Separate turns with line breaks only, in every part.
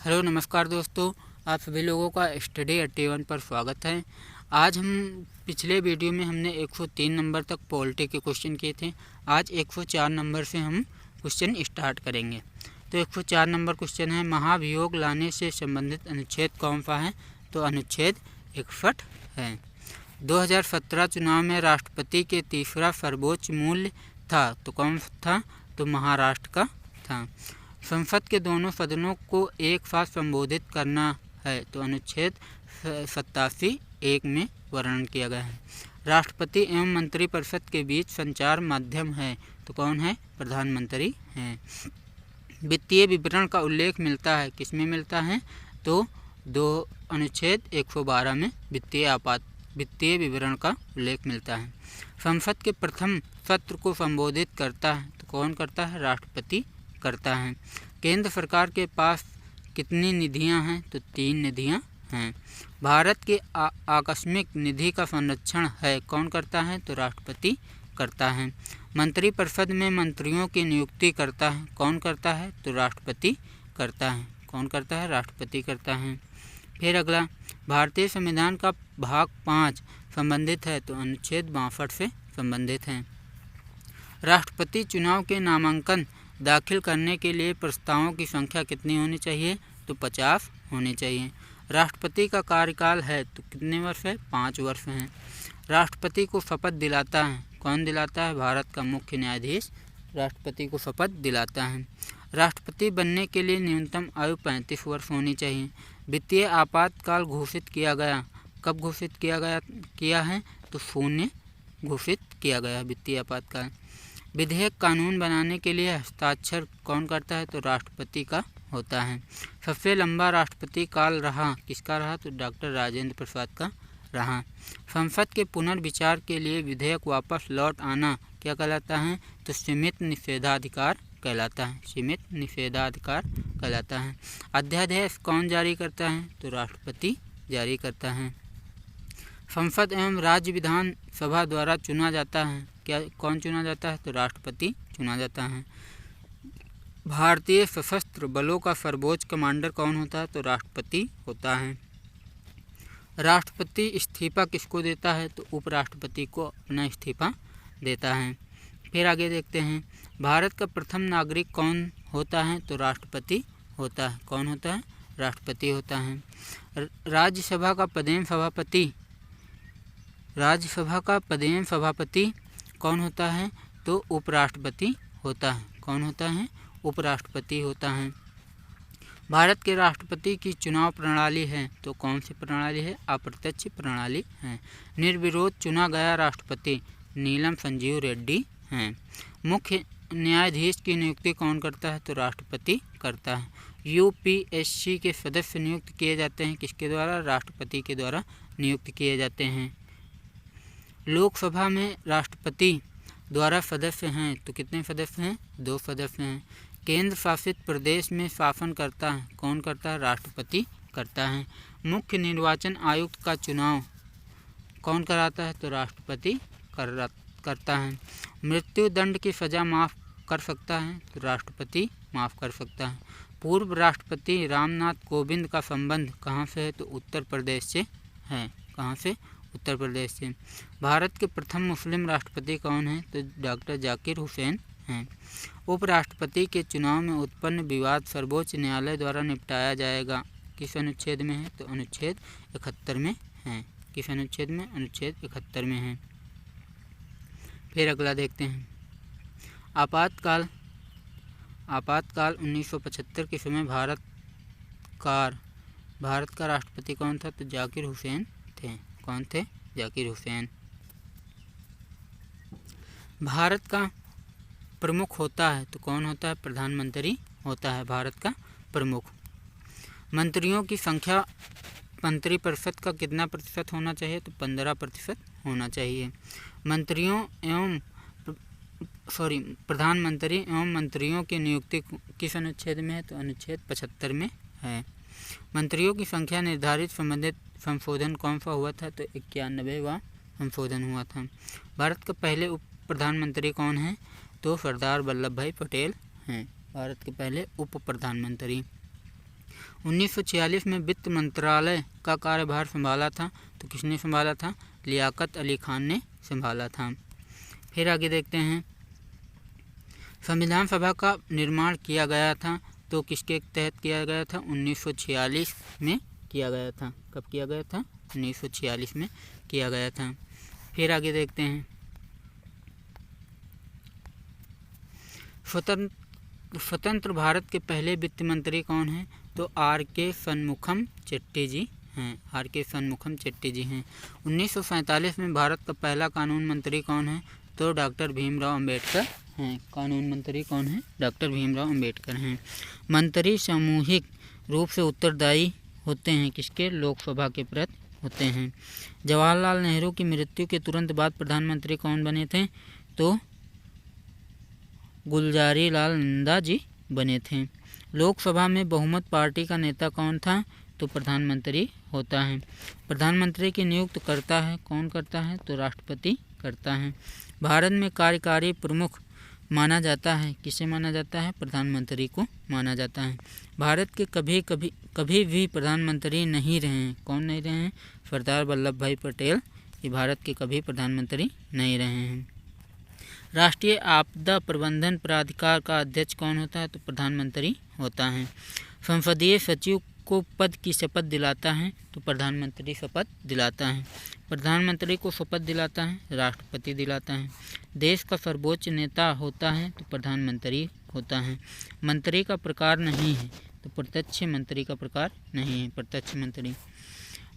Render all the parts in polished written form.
Hello नमस्कार दोस्तों, आप सभी लोगों का स्टडी 81 पर स्वागत है। आज हम पिछले वीडियो में हमने 103 नंबर तक पॉलिटी के क्वेश्चन किए थे। आज 104 नंबर से हम क्वेश्चन स्टार्ट करेंगे। तो 104 नंबर क्वेश्चन है, महाभियोग लाने से संबंधित अनुच्छेद कौन सा है? तो अनुच्छेद 61 है। 2017 चुनाव में राष्ट्रपति के तीसरा सर्वोच्च मूल्य था तो कौन था? तो महाराष्ट्र का था। संसद के दोनों सदनों को एक साथ संबोधित करना है तो अनुच्छेद 87(1) में वर्णन किया गया है। राष्ट्रपति एवं मंत्रिपरिषद के बीच संचार माध्यम है तो कौन है? प्रधानमंत्री हैं। वित्तीय विवरण का उल्लेख मिलता है, किसमें मिलता है? तो अनुच्छेद 112 में वित्तीय विवरण का उल्लेख मिलता है। संसद के प्रथम सत्र को संबोधित करता है तो कौन करता है? राष्ट्रपति करता है। केंद्र सरकार के पास कितनी निधियां हैं? तो 3 निधियां हैं। भारत के आकस्मिक निधि का संरक्षण है कौन करता है? तो राष्ट्रपति करता है। मंत्रिपरिषद में मंत्रियों की नियुक्ति करता है कौन करता है? तो राष्ट्रपति करता है। कौन करता है? राष्ट्रपति करता है। फिर अगला, भारतीय संविधान का भाग 5 संबंधित है तो अनुच्छेद 62 से संबंधित है। राष्ट्रपति चुनाव के नामांकन दाखिल करने के लिए प्रस्तावों की संख्या कितनी होनी चाहिए? तो 50 होनी चाहिए। राष्ट्रपति का कार्यकाल है तो कितने वर्ष है? 5 वर्ष हैं। राष्ट्रपति को शपथ दिलाता है कौन दिलाता है? भारत का मुख्य न्यायाधीश राष्ट्रपति को शपथ दिलाता है। राष्ट्रपति बनने के लिए न्यूनतम आयु 35 वर्ष होनी चाहिए। वित्तीय आपातकाल घोषित किया गया, कब घोषित किया है? तो शून्य घोषित किया गया वित्तीय आपातकाल। विधेयक कानून बनाने के लिए हस्ताक्षर कौन करता है? तो राष्ट्रपति का होता है। सबसे लंबा राष्ट्रपति काल रहा किसका रहा? तो डॉक्टर राजेंद्र प्रसाद का रहा। संसद के पुनर्विचार के लिए विधेयक वापस लौट आना क्या कहलाता है? तो सीमित निषेधाधिकार कहलाता है। सीमित निषेधाधिकार कहलाता है। अध्यादेश कौन जारी करता है? तो राष्ट्रपति जारी करता है। संसद एवं राज्य विधान सभा द्वारा चुना जाता है क्या? कौन चुना जाता है? तो राष्ट्रपति चुना जाता है। भारतीय सशस्त्र बलों का सर्वोच्च कमांडर कौन होता है? तो राष्ट्रपति होता है। राष्ट्रपति इस्तीफा किसको देता है? तो उपराष्ट्रपति को अपना इस्तीफा देता है। फिर आगे देखते हैं, भारत का प्रथम नागरिक कौन होता है? तो राष्ट्रपति होता है। कौन होता है? राष्ट्रपति होता है। राज्यसभा का पदेन सभापति कौन होता है? तो उपराष्ट्रपति होता है। कौन होता है? उपराष्ट्रपति होता है। भारत के राष्ट्रपति की चुनाव प्रणाली है तो कौन सी प्रणाली है? अप्रत्यक्ष प्रणाली है। निर्विरोध चुना गया राष्ट्रपति नीलम संजीव रेड्डी हैं। मुख्य न्यायाधीश की नियुक्ति कौन करता है? तो राष्ट्रपति करता है। यूपीएससी के सदस्य नियुक्त किए जाते हैं किसके द्वारा? राष्ट्रपति के द्वारा नियुक्त किए जाते हैं। लोकसभा में राष्ट्रपति द्वारा सदस्य हैं तो कितने सदस्य हैं? 2 सदस्य हैं। केंद्र शासित प्रदेश में शासन करता है कौन करता है? राष्ट्रपति करता है। मुख्य निर्वाचन आयुक्त का चुनाव कौन कराता है? तो राष्ट्रपति करता है। मृत्यु दंड की सजा माफ़ कर सकता है तो राष्ट्रपति माफ़ कर सकता है। पूर्व राष्ट्रपति रामनाथ कोविंद का संबंध कहाँ से है? तो उत्तर प्रदेश से है। कहाँ से? उत्तर प्रदेश से। भारत के प्रथम मुस्लिम राष्ट्रपति कौन है? तो डॉक्टर जाकिर हुसैन हैं। उपराष्ट्रपति के चुनाव में उत्पन्न विवाद सर्वोच्च न्यायालय द्वारा निपटाया जाएगा किस अनुच्छेद में है? तो अनुच्छेद 71 में है। किस अनुच्छेद में? अनुच्छेद 71 में है। फिर अगला देखते हैं, आपातकाल 1975 के समय भारत का राष्ट्रपति कौन था? तो जाकिर हुसैन थे। कौन थे? जाकिर हुसैन। भारत का प्रमुख होता है तो कौन होता है? प्रधानमंत्री होता है भारत का प्रमुख। मंत्रियों की संख्या मंत्रिपरिषद का कितना प्रतिशत होना चाहिए? तो 15% होना चाहिए। प्रधानमंत्री एवं मंत्रियों की नियुक्ति किस अनुच्छेद में है? तो अनुच्छेद 75 में है। मंत्रियों की संख्या निर्धारित संबंधित संशोधन कौन सा हुआ था? तो 91वां संशोधन हुआ था। भारत के पहले उप प्रधानमंत्री कौन हैं? तो सरदार वल्लभ भाई पटेल हैं। भारत के पहले उप प्रधानमंत्री। 1946 में वित्त मंत्रालय का कार्यभार संभाला था, तो किसने संभाला था? लियाकत अली खान ने संभाला था। फिर आगे देखते हैं, संविधान सभा का निर्माण किया गया था, तो किसके तहत किया गया था? 1946 में किया गया था। कब किया गया था? 1946 में किया गया था। फिर आगे देखते हैं, स्वतंत्र भारत के पहले वित्त मंत्री कौन हैं? तो आर.के. शनमुखम चेट्टी जी हैं। आर.के. शनमुखम चेट्टी जी हैं। 1947 में भारत का पहला कानून मंत्री कौन है? तो डॉक्टर भीमराव अंबेडकर हैं। कानून मंत्री कौन है? डॉक्टर भीमराव अंबेडकर हैं। मंत्री सामूहिक रूप से उत्तरदायी होते हैं, किसके? लोकसभा के प्रति होते हैं। जवाहरलाल नेहरू की मृत्यु के तुरंत बाद प्रधानमंत्री कौन बने थे? तो गुलजारी लाल नंदा जी बने थे। लोकसभा में बहुमत पार्टी का नेता कौन था? तो प्रधानमंत्री होता है। प्रधानमंत्री की नियुक्त करता है, कौन करता है? तो राष्ट्रपति करता है। भारत में कार्यकारी प्रमुख माना जाता है, किसे माना जाता है? प्रधानमंत्री को माना जाता है। भारत के कभी भी प्रधानमंत्री नहीं रहे हैं, कौन नहीं रहे हैं? सरदार वल्लभ भाई पटेल, ये भारत के कभी प्रधानमंत्री नहीं रहे हैं। राष्ट्रीय आपदा प्रबंधन प्राधिकार का अध्यक्ष कौन होता है? तो प्रधानमंत्री होता है। संसदीय सचिव को पद की शपथ दिलाता है, तो प्रधानमंत्री शपथ दिलाता है। प्रधानमंत्री को शपथ दिलाता है, राष्ट्रपति दिलाता है। देश का सर्वोच्च नेता होता है, तो प्रधानमंत्री होता है। मंत्री का प्रकार नहीं है, तो प्रत्यक्ष मंत्री का प्रकार नहीं है, प्रत्यक्ष मंत्री।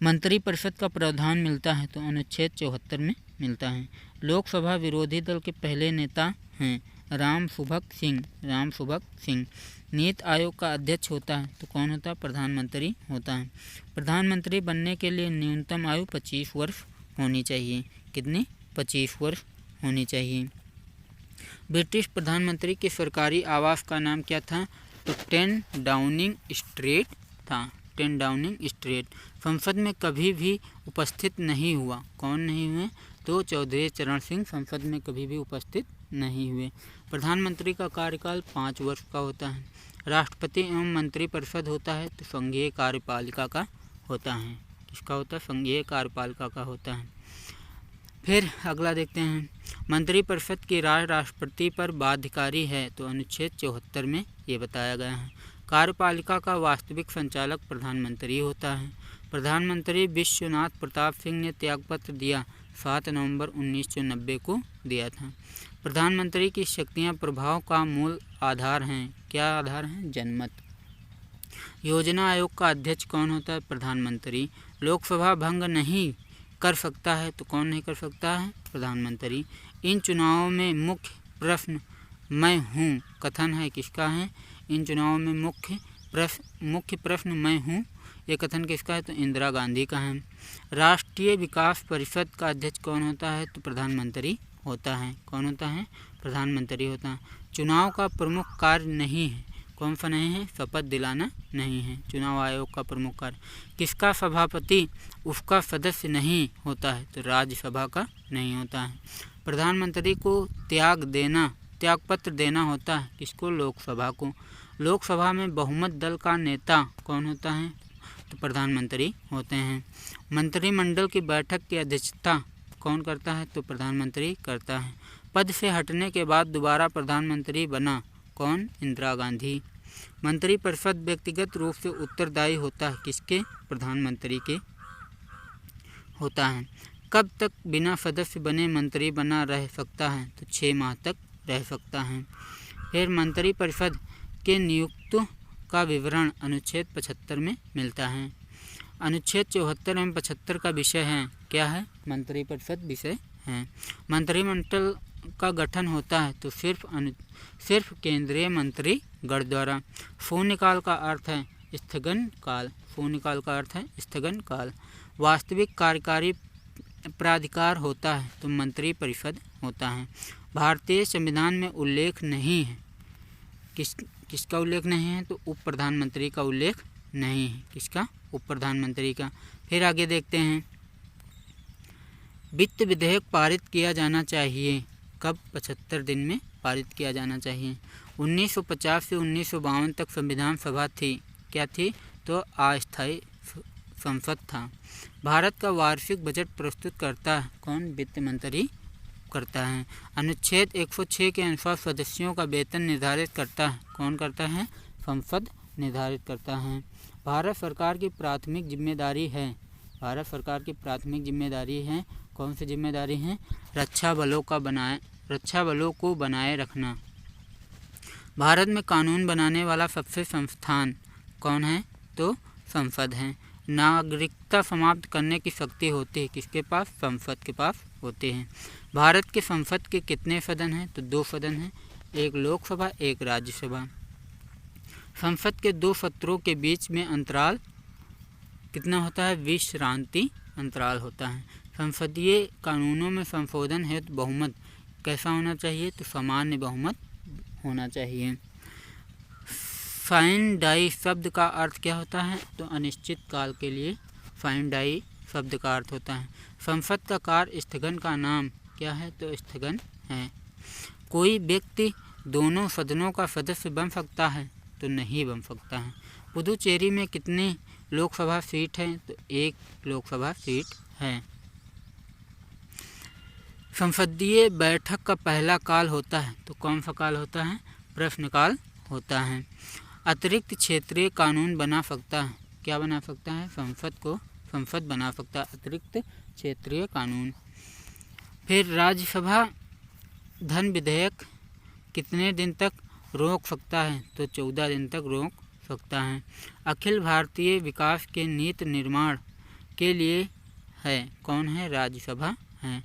मंत्रिपरिषद का प्रावधान मिलता है, तो अनुच्छेद 74 में मिलता है। लोकसभा विरोधी दल के पहले नेता हैं राम सुभग सिंह। नीति आयोग का अध्यक्ष होता है, तो कौन होता है? प्रधानमंत्री होता है। प्रधानमंत्री बनने के लिए न्यूनतम आयु 25 वर्ष होनी चाहिए। कितनी? 25 वर्ष होनी चाहिए। ब्रिटिश प्रधानमंत्री के सरकारी आवास का नाम क्या था? तो 10 डाउनिंग स्ट्रीट था। 10 डाउनिंग स्ट्रीट। संसद में कभी भी उपस्थित नहीं हुआ, कौन नहीं हुए? तो चौधरी चरण सिंह संसद में कभी भी उपस्थित नहीं हुए। प्रधानमंत्री का कार्यकाल 5 वर्ष का होता है। राष्ट्रपति एवं मंत्रिपरिषद होता है, तो संघीय कार्यपालिका का होता है। किसका होता है? संघीय कार्यपालिका का होता है। फिर अगला देखते हैं, मंत्रिपरिषद की राय राष्ट्रपति पर बाध्यकारी है, तो अनुच्छेद 74 में ये बताया गया है। कार्यपालिका का वास्तविक संचालक प्रधानमंत्री होता है। प्रधानमंत्री विश्वनाथ प्रताप सिंह ने त्यागपत्र दिया, 7 नवंबर 1990 को दिया था। प्रधानमंत्री की शक्तियां प्रभाव का मूल आधार हैं। क्या आधार हैं? जनमत। योजना आयोग का अध्यक्ष कौन होता है? प्रधानमंत्री। लोकसभा भंग नहीं कर सकता है, तो कौन नहीं कर सकता है? प्रधानमंत्री। इन चुनावों में मुख्य प्रश्न मैं हूँ कथन है, किसका है? इन चुनावों में मुख्य प्रश्न मैं हूँ, ये कथन किसका है? तो इंदिरा गांधी का है। राष्ट्रीय विकास परिषद का अध्यक्ष कौन होता है? तो प्रधानमंत्री होता है। कौन होता है? प्रधानमंत्री होता है। चुनाव का प्रमुख कार्य नहीं है, कौन सा नहीं है? शपथ दिलाना नहीं है चुनाव आयोग का प्रमुख कार्य। किसका सभापति उसका सदस्य नहीं होता है? तो राज्यसभा का नहीं होता है। प्रधानमंत्री को त्यागपत्र देना होता है, किसको? लोकसभा को। लोकसभा में बहुमत दल का नेता कौन होता है? तो प्रधानमंत्री होते हैं। मंत्रिमंडल की बैठक की अध्यक्षता कौन करता है? तो प्रधानमंत्री करता है। पद से हटने के बाद दोबारा प्रधानमंत्री बना, कौन? इंदिरा गांधी। मंत्रिपरिषद व्यक्तिगत रूप से उत्तरदायी होता है, किसके? प्रधानमंत्री के होता है। कब तक बिना सदस्य बने मंत्री बना रह सकता है? तो 6 माह तक रह सकता है। फिर मंत्रिपरिषद के नियुक्तों का विवरण अनुच्छेद 75 में मिलता है। अनुच्छेद 74 एवं 75 का विषय है, क्या है? मंत्रिपरिषद विषय है। मंत्रिमंडल का गठन होता है, तो सिर्फ केंद्रीय मंत्रीगण द्वारा। शून्यकाल का अर्थ है स्थगन काल। शून्यकाल का अर्थ है स्थगन काल। वास्तविक कार्यकारी प्राधिकार होता है, तो मंत्रिपरिषद होता है। भारतीय संविधान में उल्लेख नहीं है, किसका उल्लेख नहीं है? तो उप प्रधानमंत्री का उल्लेख नहीं है। किसका? उप प्रधानमंत्री का। फिर आगे देखते हैं, वित्त विधेयक पारित किया जाना चाहिए कब? 75 दिन में पारित किया जाना चाहिए। 1950 से 1952 तक संविधान सभा थी, क्या थी? तो अस्थायी संसद था। भारत का वार्षिक बजट प्रस्तुत करता है कौन? वित्त मंत्री करता है। अनुच्छेद 106 के अनुसार सदस्यों का वेतन निर्धारित करता है कौन करता है? संसद निर्धारित करता है। भारत सरकार की प्राथमिक जिम्मेदारी है, भारत सरकार की प्राथमिक जिम्मेदारी है, कौन सी जिम्मेदारी है? रक्षा बलों को बनाए रखना। भारत में कानून बनाने वाला सबसे संस्थान कौन है? तो संसद है। नागरिकता समाप्त करने की शक्ति होती है किसके पास? संसद के पास होते हैं। भारत के संसद के कितने सदन हैं? तो 2 सदन हैं, एक लोकसभा एक राज्यसभा। संसद के 2 सत्रों के बीच में अंतराल कितना होता है? विश्रांति अंतराल होता है। संसदीय कानूनों में संशोधन हेतु बहुमत कैसा होना चाहिए? तो सामान्य बहुमत होना चाहिए। फाइन डाई शब्द का अर्थ क्या होता है? तो अनिश्चित काल के लिए फाइन डाई शब्द का अर्थ होता है। संसद का कार्य स्थगन का नाम क्या है? तो स्थगन है। कोई व्यक्ति दोनों सदनों का सदस्य बन सकता है? तो नहीं बन सकता है। पुदुचेरी में कितनी लोकसभा सीट है? तो 1 लोकसभा सीट है। संसदीय बैठक का पहला काल होता है तो कौन सा काल होता है? प्रश्नकाल होता है। अतिरिक्त क्षेत्रीय कानून बना सकता है, क्या बना सकता है? संसद बना सकता है अतिरिक्त क्षेत्रीय कानून। फिर राज्यसभा धन विधेयक कितने दिन तक रोक सकता है? तो 14 दिन तक रोक सकता है। अखिल भारतीय विकास के नीति निर्माण के लिए है कौन है? राज्यसभा है।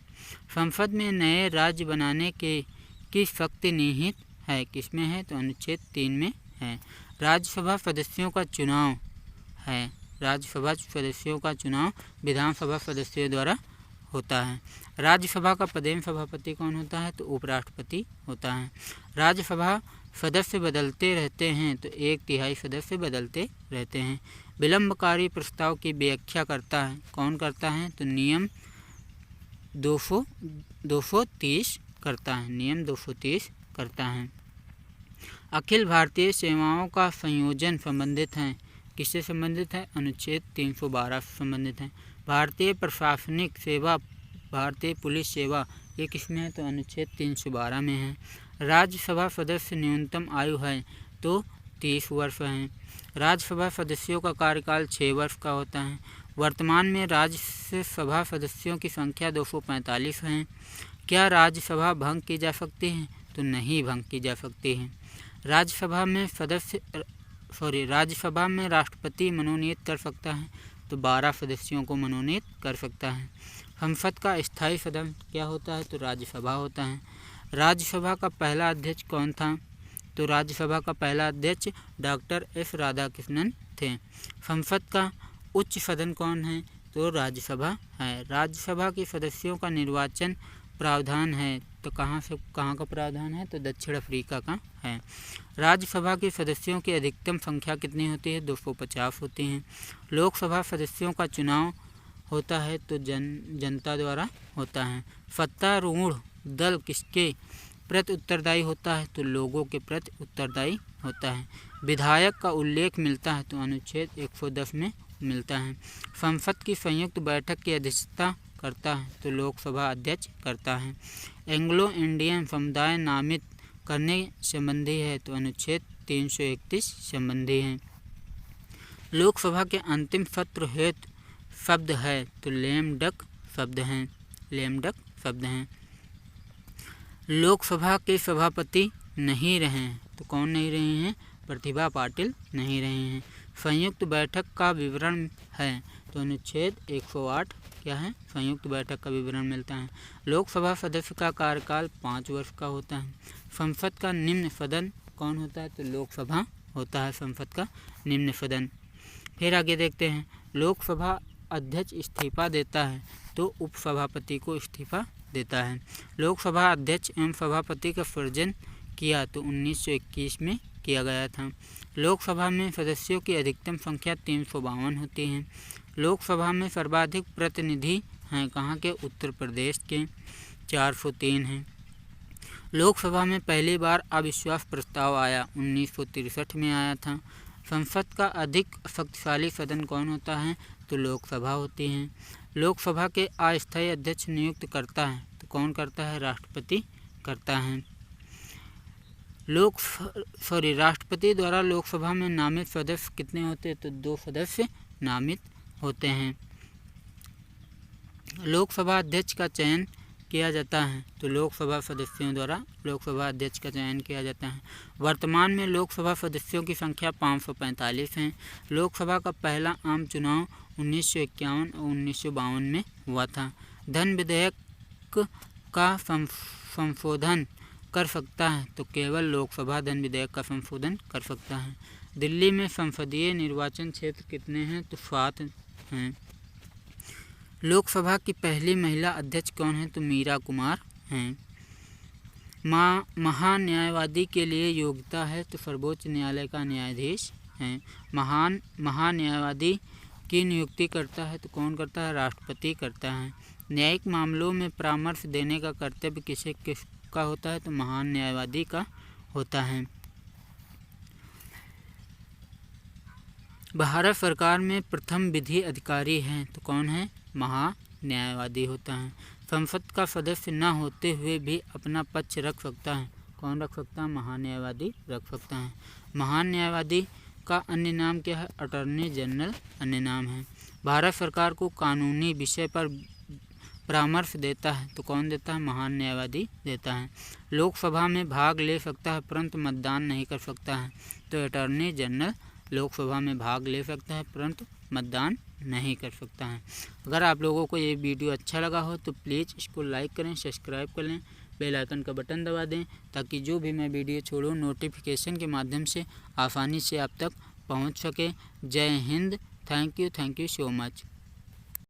संसद में नए राज्य बनाने की शक्ति निहित है किसमें है? तो अनुच्छेद 3 में है। राज्यसभा सदस्यों का चुनाव है, राज्यसभा सदस्यों का चुनाव विधानसभा सदस्यों द्वारा होता है। राज्यसभा का प्रदेश सभापति कौन होता है? तो उपराष्ट्रपति होता है। राज्यसभा सदस्य बदलते रहते हैं तो 1/3 सदस्य बदलते रहते हैं। विलंबकारी प्रस्ताव की व्याख्या करता है कौन करता है? तो नियम 230 करता है, नियम 230 करता है। अखिल भारतीय सेवाओं का संयोजन संबंधित है किससे संबंधित है? अनुच्छेद 312 से संबंधित है। भारतीय प्रशासनिक सेवा, भारतीय पुलिस सेवा ये किसमें है? तो अनुच्छेद 312 में है। राज्यसभा सदस्य न्यूनतम आयु है तो 30 वर्ष है। राज्यसभा सदस्यों का कार्यकाल 6 वर्ष का होता है। वर्तमान में राज्यसभा सदस्यों की संख्या 245 है। क्या राज्यसभा भंग की जा सकती है? तो नहीं भंग की जा सकती है। राज्यसभा में राष्ट्रपति मनोनीत कर सकता है तो 12 सदस्यों को मनोनीत कर सकता है। संसद का स्थायी सदन क्या होता है? तो राज्यसभा होता है। राज्यसभा का पहला अध्यक्ष कौन था? तो राज्यसभा का पहला अध्यक्ष डॉक्टर एस राधाकृष्णन थे। संसद का उच्च सदन कौन है? तो राज्यसभा है। राज्यसभा के सदस्यों का निर्वाचन प्रावधान है तो कहाँ का प्रावधान है? तो दक्षिण अफ्रीका का है। राज्यसभा के सदस्यों की अधिकतम संख्या कितनी होती है? 250 होती हैं। लोकसभा सदस्यों का चुनाव होता है तो जनता द्वारा होता है। सत्तारूढ़ दल किसके प्रति उत्तरदायी होता है? तो लोगों के प्रति उत्तरदायी होता है। विधायक का उल्लेख मिलता है तो अनुच्छेद 110 में मिलता है। संसद की संयुक्त बैठक की अध्यक्षता करता है तो लोकसभा अध्यक्ष करता है। एंग्लो इंडियन समुदाय नामित करने संबंधी है तो अनुच्छेद 331 संबंधी है। लोकसभा के अंतिम सत्र हेतु शब्द है तो लेम डक शब्द हैं, लेम डक शब्द हैं। लोकसभा के सभापति नहीं रहे हैं तो कौन नहीं रहे हैं? प्रतिभा पाटिल नहीं रहे हैं। संयुक्त बैठक का विवरण है तो अनुच्छेद 108 क्या है? संयुक्त बैठक का विवरण मिलता है। लोकसभा सदस्य का कार्यकाल 5 वर्ष का होता है। संसद का निम्न सदन कौन होता है? तो लोकसभा होता है संसद का निम्न सदन। फिर आगे देखते हैं। लोकसभा अध्यक्ष इस्तीफा देता है तो उपसभापति को इस्तीफा देता है। लोकसभा अध्यक्ष एवं सभापति का सृजन किया तो 1921 में किया गया था। लोकसभा में सदस्यों की अधिकतम संख्या 352 होती है। लोकसभा में सर्वाधिक प्रतिनिधि हैं कहाँ के? उत्तर प्रदेश के 403 हैं। लोकसभा में पहली बार अविश्वास प्रस्ताव आया 1963 में आया था। संसद का अधिक शक्तिशाली सदन कौन होता है? तो लोकसभा होती है। लोकसभा के अस्थायी अध्यक्ष नियुक्त करता है तो कौन करता है? राष्ट्रपति करता है। राष्ट्रपति द्वारा लोकसभा में नामित सदस्य कितने होते हैं? तो 2 सदस्य नामित होते हैं। लोकसभा अध्यक्ष का चयन किया जाता है तो लोकसभा सदस्यों द्वारा लोकसभा अध्यक्ष का चयन किया जाता है। वर्तमान में लोकसभा सदस्यों की संख्या 545 है। लोकसभा का पहला आम चुनाव 1951 और 1952 में हुआ था। धन विधेयक का संशोधन कर सकता है तो केवल लोकसभा धन विधेयक का संशोधन कर सकता है। दिल्ली में संसदीय निर्वाचन क्षेत्र कितने हैं? तो 7 हैं। लोकसभा की पहली महिला अध्यक्ष कौन है? तो मीरा कुमार हैं। महान्यायवादी के लिए योग्यता है तो सर्वोच्च न्यायालय का न्यायाधीश हैं। महान्यायवादी की नियुक्ति करता है तो कौन करता है? राष्ट्रपति करता है। न्यायिक मामलों में परामर्श देने का कर्तव्य किसका होता है? तो महान न्यायवादी का होता है। भारत सरकार में प्रथम विधि अधिकारी हैं तो कौन है? महान्यायवादी होता है। संसद का सदस्य न होते हुए भी अपना पक्ष रख सकता है, कौन रख सकता है? महान्यायवादी रख सकता है। महान न्यायवादी का अन्य नाम क्या है? अटॉर्नी जनरल अन्य नाम है। भारत सरकार को कानूनी विषय पर परामर्श देता है तो कौन देता है? महान न्यायवादी देता है। लोकसभा में भाग ले सकता है परंतु मतदान नहीं कर सकता है तो अटॉर्नी जनरल लोकसभा में भाग ले सकता है परंतु मतदान नहीं कर सकता है। अगर आप लोगों को ये वीडियो अच्छा लगा हो तो प्लीज़ इसको लाइक करें, सब्सक्राइब कर लें, बेल आइकन का बटन दबा दें ताकि जो भी मैं वीडियो छोड़ूँ नोटिफिकेशन के माध्यम से आसानी से आप तक पहुंच सके। जय Hind. Thank you so much.